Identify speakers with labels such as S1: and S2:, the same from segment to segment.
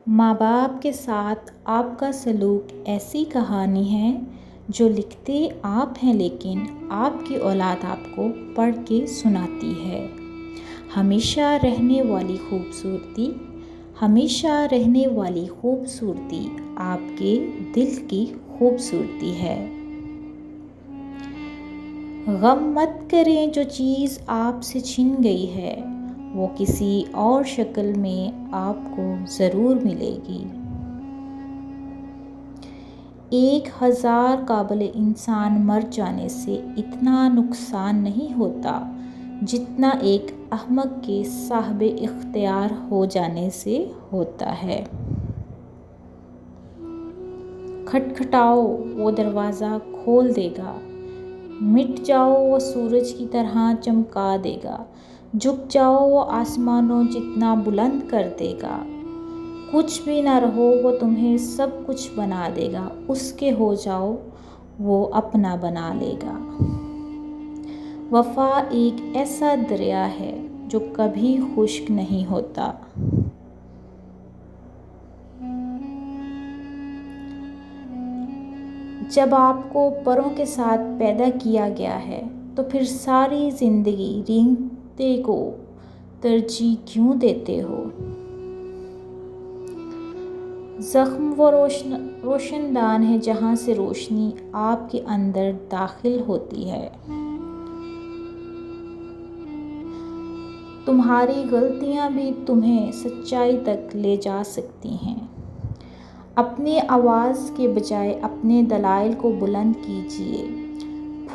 S1: ماں باپ کے ساتھ آپ کا سلوک ایسی کہانی ہے جو لکھتے آپ ہیں لیکن آپ کی اولاد آپ کو پڑھ کے سناتی ہے۔ ہمیشہ رہنے والی خوبصورتی، ہمیشہ رہنے والی خوبصورتی آپ کے دل کی خوبصورتی ہے۔ غم مت کریں، جو چیز آپ سے چھن گئی ہے وہ کسی اور شکل میں آپ کو ضرور ملے گی۔ 1000 قابل انسان مر جانے سے اتنا نقصان نہیں ہوتا جتنا ایک احمق کے صاحب اختیار ہو جانے سے ہوتا ہے۔ کھٹکھٹاؤ، وہ دروازہ کھول دے گا۔ مٹ جاؤ، وہ سورج کی طرح چمکا دے گا۔ جھک جاؤ، وہ آسمانوں جتنا بلند کر دے گا۔ کچھ بھی نہ رہو، وہ تمہیں سب کچھ بنا دے گا۔ اس کے ہو جاؤ، وہ اپنا بنا لے گا۔ وفا ایک ایسا دریا ہے جو کبھی خشک نہیں ہوتا۔ جب آپ کو پروں کے ساتھ پیدا کیا گیا ہے تو پھر ساری زندگی رینگتے کو ترجیح کیوں دیتے ہو؟ زخم وہ روشن دان ہے جہاں سے روشنی آپ کے اندر داخل ہوتی ہے۔ تمہاری غلطیاں بھی تمہیں سچائی تک لے جا سکتی ہیں۔ اپنی آواز کے بجائے اپنے دلائل کو بلند کیجیے۔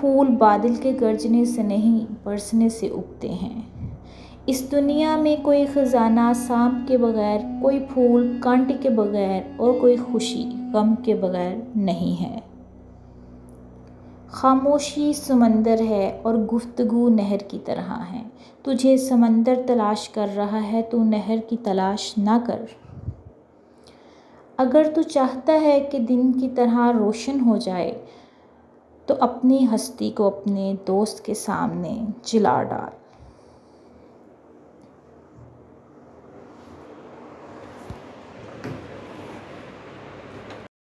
S1: پھول بادل کے گرجنے سے نہیں، برسنے سے اگتے ہیں۔ اس دنیا میں کوئی خزانہ سانپ کے بغیر، کوئی پھول کانٹے کے بغیر اور کوئی خوشی غم کے بغیر نہیں ہے۔ خاموشی سمندر ہے اور گفتگو نہر کی طرح ہے۔ تجھے سمندر تلاش کر رہا ہے، تو نہر کی تلاش نہ کر۔ اگر تو چاہتا ہے کہ دن کی طرح روشن ہو جائے تو اپنی ہستی کو اپنے دوست کے سامنے جلا ڈال۔